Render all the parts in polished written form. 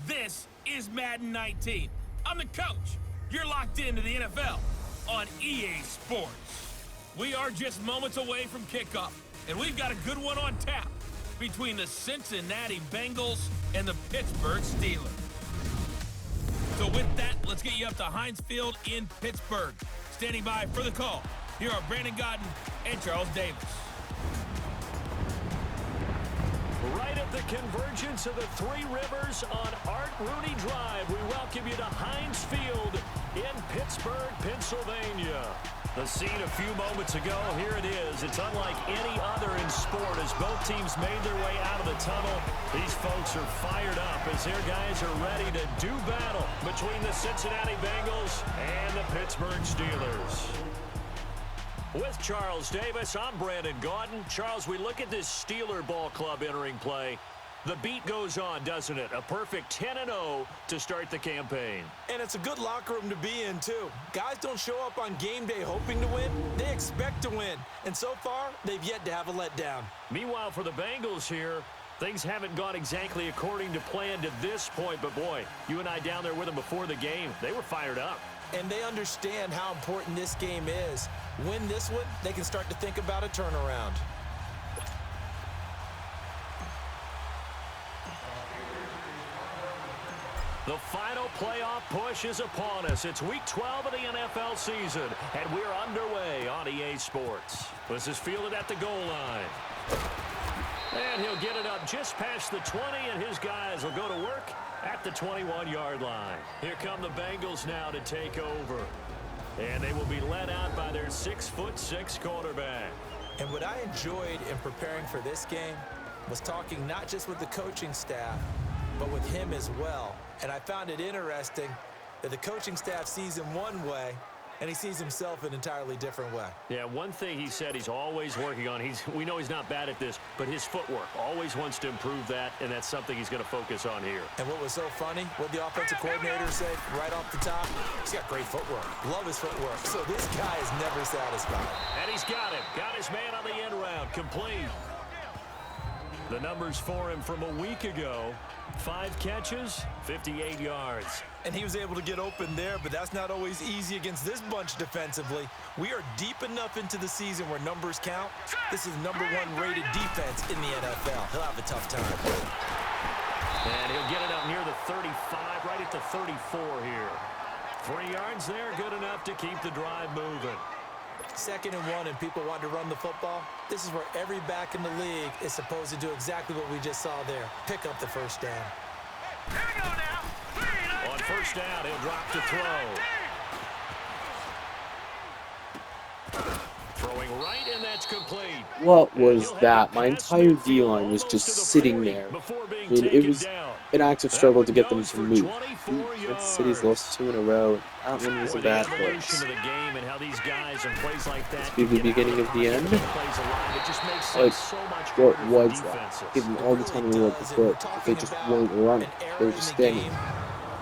This is Madden 19. I'm the coach. You're locked into the NFL on EA Sports. We are just moments away from kickoff, and we've got a good one on tap between the Cincinnati Bengals and the Pittsburgh Steelers. So with that, let's get you up to Heinz Field in Pittsburgh. Standing by for the call, here are Brandon Godden and Charles Davis. Right at the convergence of the Three Rivers on Art Rooney Drive, we welcome you to Heinz Field in Pittsburgh, Pennsylvania. The scene a few moments ago, here it is. It's unlike any other in sport as both teams made their way out of the tunnel. These folks are fired up as their guys are ready to do battle between the Cincinnati Bengals and the Pittsburgh Steelers. With Charles Davis, I'm Brandon Godden. Charles, we look at this Steeler ball club entering play. The beat goes on, doesn't it? A perfect 10-0 to start the campaign. And it's a good locker room to be in, too. Guys don't show up on game day hoping to win. They expect to win. And so far, they've yet to have a letdown. Meanwhile, for the Bengals here, things haven't gone exactly according to plan to this point. But, boy, you and I down there with them before the game, they were fired up. And they understand how important this game is. Win this one, they can start to think about a turnaround. The final playoff push is upon us. It's week 12 of the NFL season, and we're underway on EA Sports. This is fielded at the goal line. And he'll get it up just past the 20, and his guys will go to work at the 21-yard line. Here come the Bengals now to take over. And they will be led out by their 6'6" quarterback. And what I enjoyed in preparing for this game was talking not just with the coaching staff, but with him as well. And I found it interesting that the coaching staff sees him one way, and he sees himself an entirely different way. Yeah, one thing he said he's always working on, we know he's not bad at this, but his footwork, always wants to improve that, and that's something he's going to focus on here. And what was so funny, what the offensive coordinator said right off the top, he's got great footwork. Love his footwork. So this guy is never satisfied. And he's got him. Got his man on the end round. Complete. The numbers for him from a week ago, 5 catches, 58 yards. And he was able to get open there, but that's not always easy against this bunch defensively. We are deep enough into the season where numbers count. This is #1 rated defense in the NFL. He'll have a tough time. And he'll get it up near the 35, right at the 34 here. 3 yards there, good enough to keep the drive moving. 2nd and 1 and people want to run the football. This is where every back in the league is supposed to do exactly what we just saw there. Pick up the first down. Here we go now. On first down, he'll drop to throw. Throwing right, and that's complete. What was that? My entire D-line was just sitting there. I mean, it was an active struggle to get them to move. Kansas City's lost 2 in a row. That one was a bad place. It's the beginning of the end. Like, what was that? Give them all the time in the world to put. If they just weren't running, they were just standing.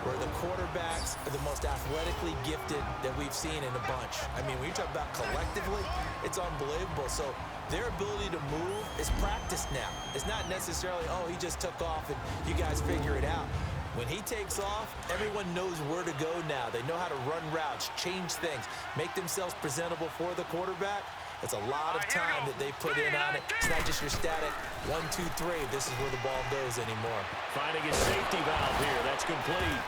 Where the quarterbacks are the most athletically gifted that we've seen in a bunch. I mean, when you talk about collectively, it's unbelievable. So their ability to move is practiced now. It's not necessarily, oh, he just took off and you guys figure it out. When he takes off, everyone knows where to go now. They know how to run routes, change things, make themselves presentable for the quarterback. It's a lot of time that they put in on it. It's not just your static 1, 2, 3. This is where the ball goes anymore. Finding a safety valve here. That's complete.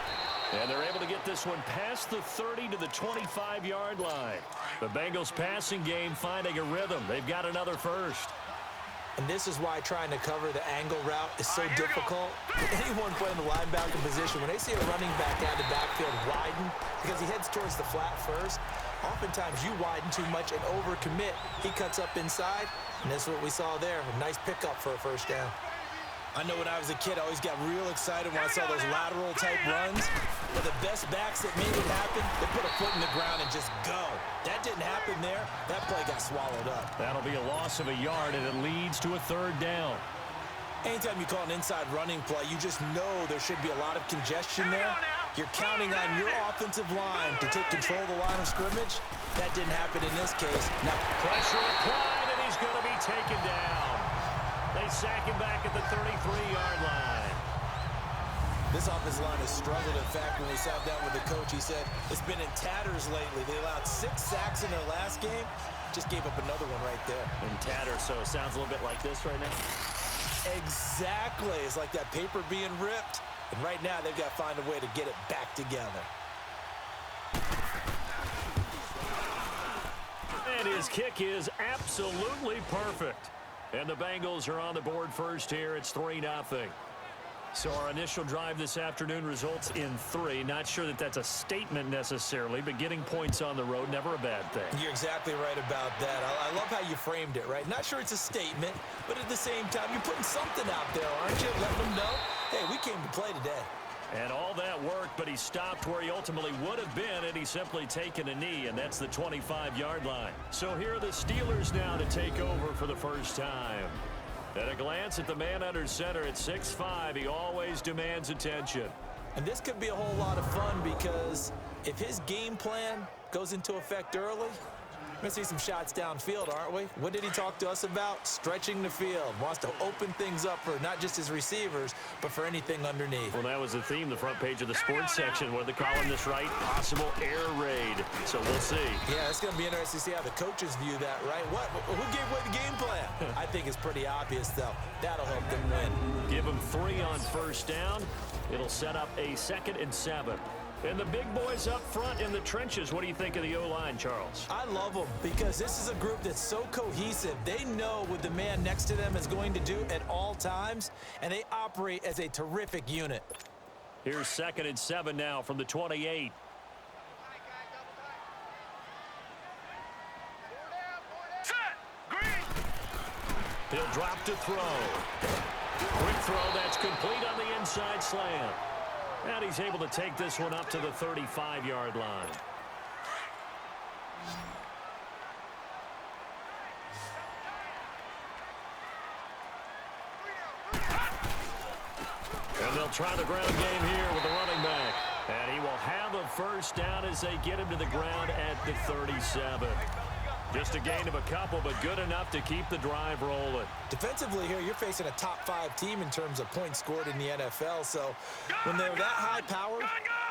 And they're able to get this one past the 30 to the 25-yard line. The Bengals passing game finding a rhythm. They've got another first. And this is why trying to cover the angle route is so difficult. Anyone playing the linebacker position, when they see a running back out of the backfield widen, because he heads towards the flat first, oftentimes you widen too much and overcommit. He cuts up inside, and that's what we saw there. A nice pickup for a first down. I know when I was a kid, I always got real excited when I saw those lateral-type runs. But the best backs that made it happen, they put a foot in the ground and just go. That didn't happen there. That play got swallowed up. That'll be a loss of a yard, and it leads to a 3rd down. Anytime you call an inside running play, you just know there should be a lot of congestion there. You're counting on your offensive line to take control of the line of scrimmage. That didn't happen in this case. Now, pressure applied, and he's going to be taken down. They sack him back at the 33-yard line. This offensive line has struggled. In fact, when we sat down with the coach, he said it's been in tatters lately. They allowed 6 sacks in their last game. Just gave up another one right there. In tatters, so it sounds a little bit like this right now. Exactly. It's like that paper being ripped. And right now, they've got to find a way to get it back together. And his kick is absolutely perfect. And the Bengals are on the board first here. It's 3-0. So our initial drive this afternoon results in 3. Not sure that that's a statement necessarily, but getting points on the road, never a bad thing. You're exactly right about that. I love how you framed it, right? Not sure it's a statement, but at the same time, you're putting something out there, aren't you? Letting them know, hey, we came to play today. And all that worked, but he stopped where he ultimately would have been, and he's simply taken a knee, and that's the 25-yard line. So here are the Steelers now to take over for the first time. At a glance at the man under center at 6'5", he always demands attention. And this could be a whole lot of fun because if his game plan goes into effect early, We're going to see some shots downfield, aren't we? What did he talk to us about? Stretching the field. Wants to open things up for not just his receivers, but for anything underneath. Well, that was the theme, the front page of the sports section. What did they call this, right? Possible air raid. So we'll see. Yeah, it's going to be interesting to see how the coaches view that, right? Who gave away the game plan? I think it's pretty obvious, though. That'll help them win. Give them 3 on first down. It'll set up a 2nd and 7. And the big boys up front in the trenches. What do you think of the O-line, Charles? I love them because this is a group that's so cohesive. They know what the man next to them is going to do at all times, and they operate as a terrific unit. Here's 2nd and 7 now from the 28. He'll drop to throw. Quick throw that's complete on the inside slant. And he's able to take this one up to the 35-yard line. And they'll try the ground game here with the running back. And he will have a first down as they get him to the ground at the 37. Just a gain of a couple, but good enough to keep the drive rolling. Defensively here, you're facing a top-5 team in terms of points scored in the NFL. So when they're that high-powered,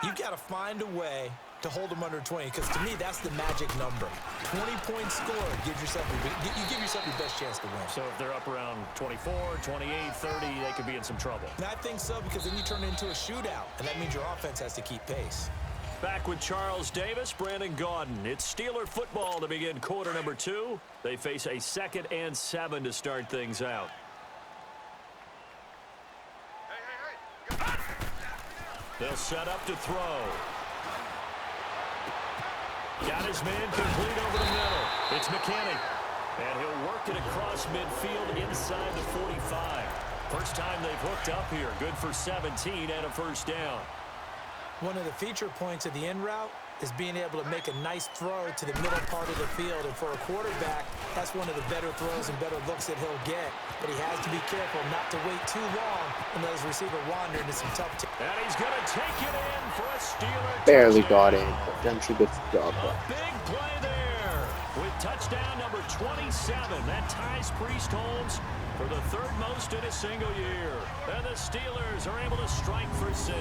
you've got to find a way to hold them under 20. Because to me, that's the magic number. 20 points scored, you give yourself your best chance to win. So if they're up around 24, 28, 30, they could be in some trouble. And I think so, because then you turn it into a shootout, and that means your offense has to keep pace. Back with Charles Davis, Brandon Gaudin. It's Steeler football to begin quarter number 2. They face a 2nd and 7 to start things out. They'll set up to throw. Got his man complete over the middle. It's McKinney. And he'll work it across midfield inside the 45. First time they've hooked up here. Good for 17 and a first down. One of the feature points of the in route is being able to make a nice throw to the middle part of the field. And for a quarterback, that's one of the better throws and better looks that he'll get. But he has to be careful not to wait too long and let his receiver wander into some tough. And he's going to take it in for a Steeler. Barely got in, but damn sure good job. A big play there with touchdown number 27. That ties Priest Holmes for the 3rd most in a single year. And the Steelers are able to strike for 6.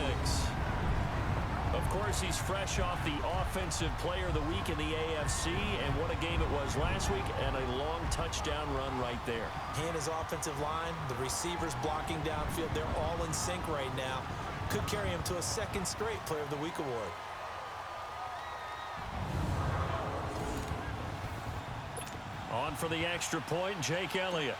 Of course, he's fresh off the Offensive Player of the Week in the AFC, and what a game it was last week, and a long touchdown run right there. He and his offensive line, the receivers blocking downfield, they're all in sync right now. Could carry him to a 2nd straight Player of the Week award. On for the extra point, Jake Elliott.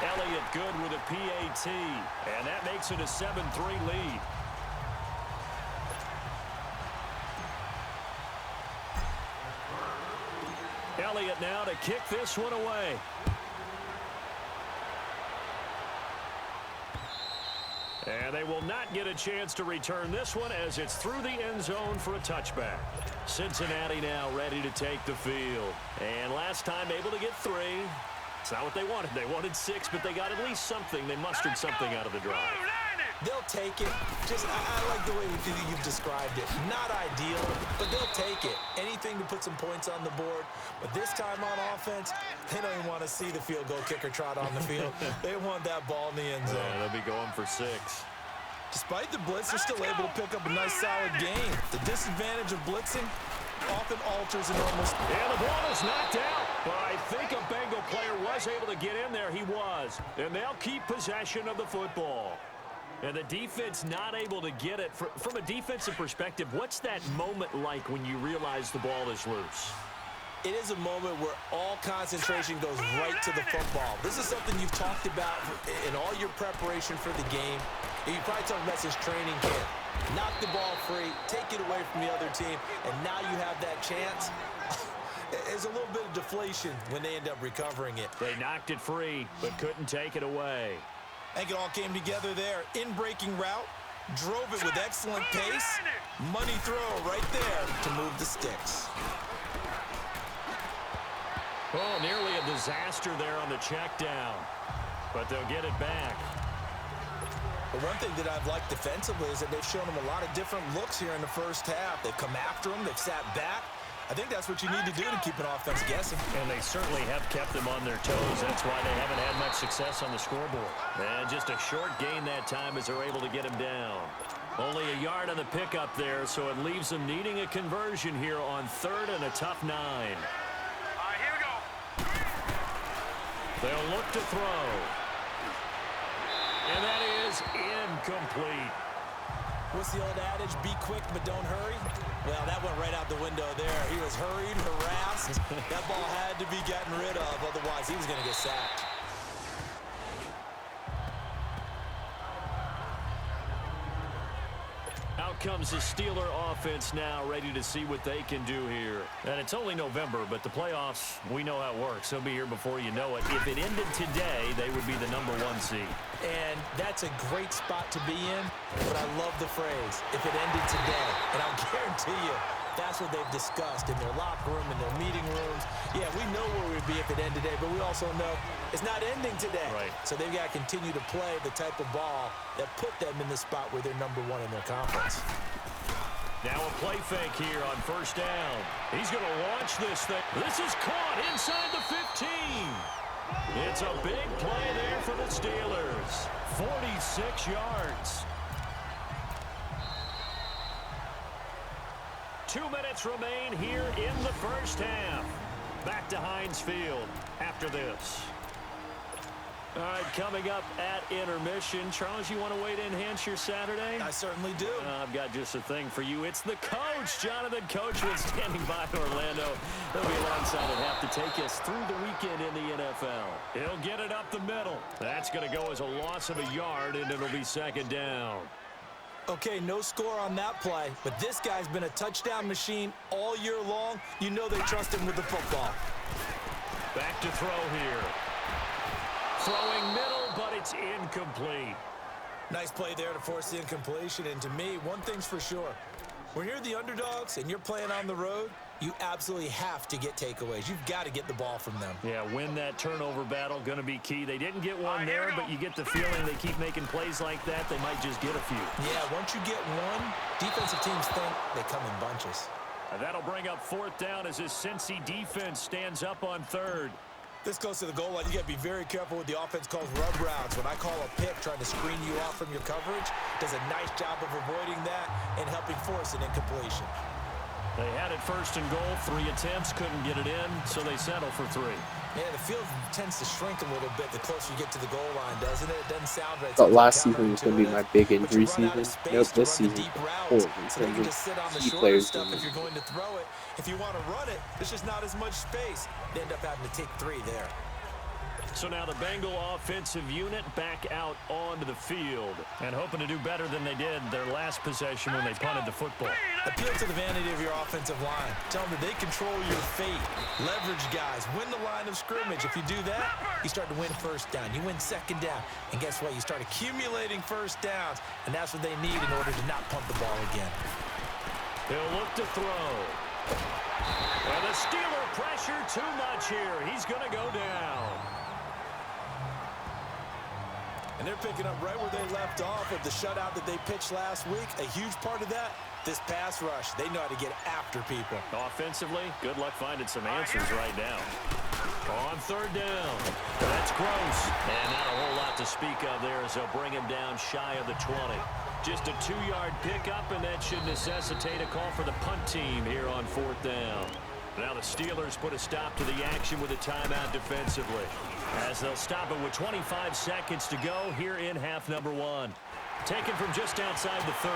Elliott good with a PAT, and that makes it a 7-3 lead. Elliott now to kick this one away. And they will not get a chance to return this one as it's through the end zone for a touchback. Cincinnati now ready to take the field. And last time able to get 3. It's not what they wanted. They wanted 6, but they got at least something. They mustered something out of the drive. They'll take it. I like the way you've described it. Not ideal, but they'll take it. Anything to put some points on the board. But this time on offense, they don't even want to see the field goal kicker trot on the field. They want that ball in the end zone. Yeah, they'll be going for 6. Despite the blitz, they're still able to pick up a nice solid gain. The disadvantage of blitzing often alters an almost. And the ball is knocked out. But I think a Bengal player was able to get in there. He was. And they'll keep possession of the football. And the defense not able to get it. From a defensive perspective, what's that moment like when you realize the ball is loose? It is a moment where all concentration goes right to the football. This is something you've talked about in all your preparation for the game. And you probably talked about since training camp. Knock the ball free, take it away from the other team, and now you have that chance. There's a little bit of deflation when they end up recovering it. They knocked it free, but couldn't take it away. I think it all came together there. In-breaking route, drove it with excellent pace. Money throw right there to move the sticks. Oh, nearly a disaster there on the check down. But they'll get it back. But one thing that I've liked defensively is that they've shown them a lot of different looks here in the first half. They've come after them. They've sat back. I think that's what you need to do to keep an offense guessing. And they certainly have kept them on their toes. That's why they haven't had much success on the scoreboard. And just a short gain that time as they're able to get him down. Only a yard on the pickup there, so it leaves them needing a conversion here on 3rd and a tough 9. Here we go. They'll look to throw. And that is incomplete. What's the old adage? Be quick, but don't hurry. Well, that went right out the window there. He was hurried, harassed. That ball had to be gotten rid of. Otherwise, he was going to get sacked. Out comes the Steeler offense now, ready to see what they can do here. And it's only November, but the playoffs, we know how it works. They'll be here before you know it. If it ended today, they would be the #1 seed. And that's a great spot to be in, but I love the phrase, if it ended today. And I'll guarantee you, that's what they've discussed in their locker room, in their meeting rooms. Yeah, we know where we'd be if it ended today, but we also know it's not ending today. Right. So they've got to continue to play the type of ball that put them in the spot where they're #1 in their conference. Now a play fake here on 1st down. He's going to launch this thing. This is caught inside the 15. It's a big play there for the Steelers. 46 yards. 2 minutes remain here in the first half. Back to Heinz Field after this. All right, coming up at intermission. Charles, you want to wait to enhance your Saturday? I certainly do. I've got just a thing for you. It's the coach, Jonathan Coachman, standing by Orlando. He'll be alongside at half to take us through the weekend in the NFL. He'll get it up the middle. That's going to go as a loss of a yard, and it'll be 2nd down. Okay, no score on that play, but this guy's been a touchdown machine all year long. You know they trust him with the football. Back to throw here. Throwing middle, but it's incomplete. Nice play there to force the incompletion. And to me, one thing's for sure. When you're the underdogs and you're playing on the road, you absolutely have to get takeaways. You've got to get the ball from them. Yeah, win that turnover battle, going to be key. They didn't get one there, but you get the feeling they keep making plays like that, they might just get a few. Yeah, once you get one, defensive teams think they come in bunches. And that'll bring up 4th down as this Cincy defense stands up on 3rd. This close to the goal line, you got to be very careful with the offense calls rub routes. When I call a pick trying to screen you off from your coverage, does a nice job of avoiding that and helping force an incompletion. They had it 1st and goal, 3 attempts, couldn't get it in, so they settle for 3. Yeah, the field tends to shrink a little bit the closer you get to the goal line, doesn't it? It doesn't sound right. Thought last season was going to be my big injury season. Nope, this season horrible in terms of key players. If you're going to throw it, if you want to run it, there's just not as much space. They end up having to take 3 there. So now the Bengal offensive unit back out onto the field and hoping to do better than they did their last possession when they punted the football. Appeal to the vanity of your offensive line. Tell them that they control your fate. Leverage guys. Win the line of scrimmage. If you do that, you start to win 1st down. You win 2nd down. And guess what? You start accumulating 1st downs. And that's what they need in order to not punt the ball again. He'll look to throw. And the Steeler pressure too much here. He's going to go down. And they're picking up right where they left off with the shutout that they pitched last week. A huge part of that, this pass rush. They know how to get after people. Offensively, good luck finding some answers right now. On 3rd down. That's gross. And not a whole lot to speak of there as they'll bring him down shy of the 20. Just a 2-yard pickup, and that should necessitate a call for the punt team here on 4th down. Now the Steelers put a stop to the action with a timeout defensively, as they'll stop it with 25 seconds to go here in half number 1. Taken from just outside the 30.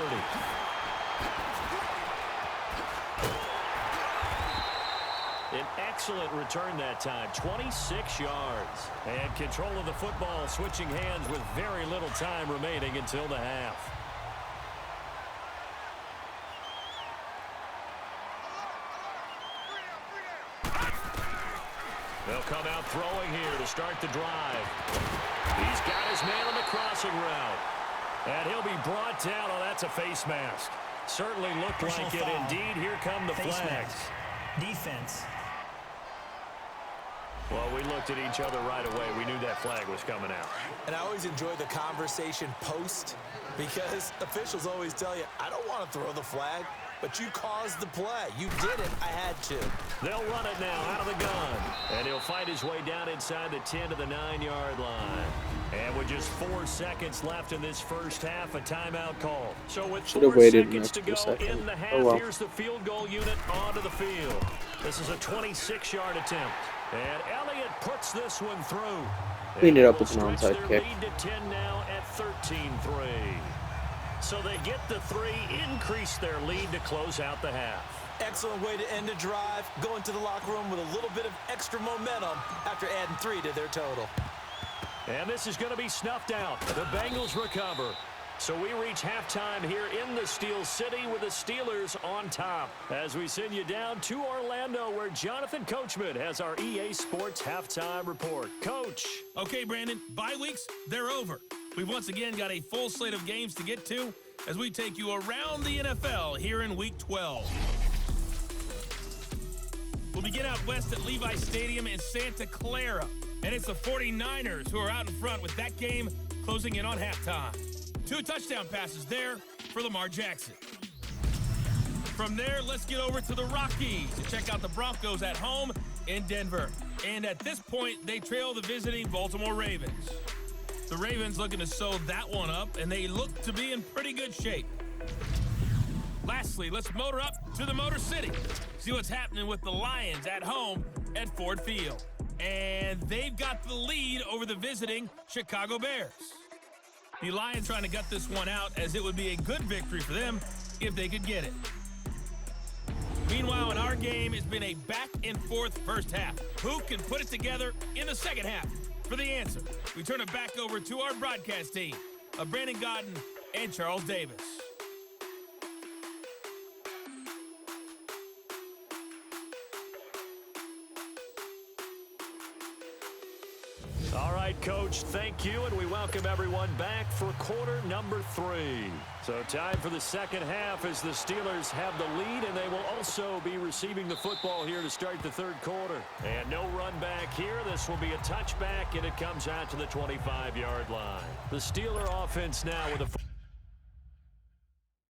An excellent return that time, 26 yards. And control of the football switching hands with very little time remaining until the half. They'll come out throwing here to start the drive. He's got his man on the crossing route. And he'll be brought down. Oh, that's a face mask. Certainly looked like it. Indeed, here come the flags. Defense. Well, we looked at each other right away. We knew that flag was coming out. And I always enjoy the conversation post because officials always tell you, I don't want to throw the flag, but you caused the play. You did it. I had to. They'll run it now out of the gun. And he'll fight his way down inside the 10 to the 9-yard line. And with just 4 seconds left in this first half, a timeout call. So with 4 seconds to go in the half, here's the field goal unit onto the field. This is a 26-yard attempt. And Elliott puts this one through. Clean it up with an onside kick. Lead to 10 now at 13-3. So they get the 3, increase their lead to close out the half. Excellent way to end a drive, going to the locker room with a little bit of extra momentum after adding 3 to their total. And this is going to be snuffed out. The Bengals recover. So we reach halftime here in the Steel City with the Steelers on top. As we send you down to Orlando where Jonathan Coachman has our EA Sports halftime report. Coach. Okay, Brandon, bye weeks, they're over. We've once again got a full slate of games to get to as we take you around the NFL here in Week 12. We'll begin out west at Levi Stadium in Santa Clara. And it's the 49ers who are out in front with that game closing in on halftime. 2 touchdown passes there for Lamar Jackson. From there, let's get over to the Rockies to check out the Broncos at home in Denver. And at this point, they trail the visiting Baltimore Ravens. The Ravens looking to sew that one up, and they look to be in pretty good shape. Lastly, let's motor up to the Motor City. See what's happening with the Lions at home at Ford Field. And they've got the lead over the visiting Chicago Bears. The Lions trying to gut this one out as it would be a good victory for them if they could get it. Meanwhile, in our game, it's been a back-and-forth first half. Who can put it together in the second half? For the answer, we turn it back over to our broadcast team of Brandon Godden and Charles Davis. All right, Coach, thank you, and we welcome everyone back for quarter number 3. So time for the second half as the Steelers have the lead, and they will also be receiving the football here to start the third quarter. And no run back here. This will be a touchback, and it comes out to the 25-yard line. The Steeler offense now with a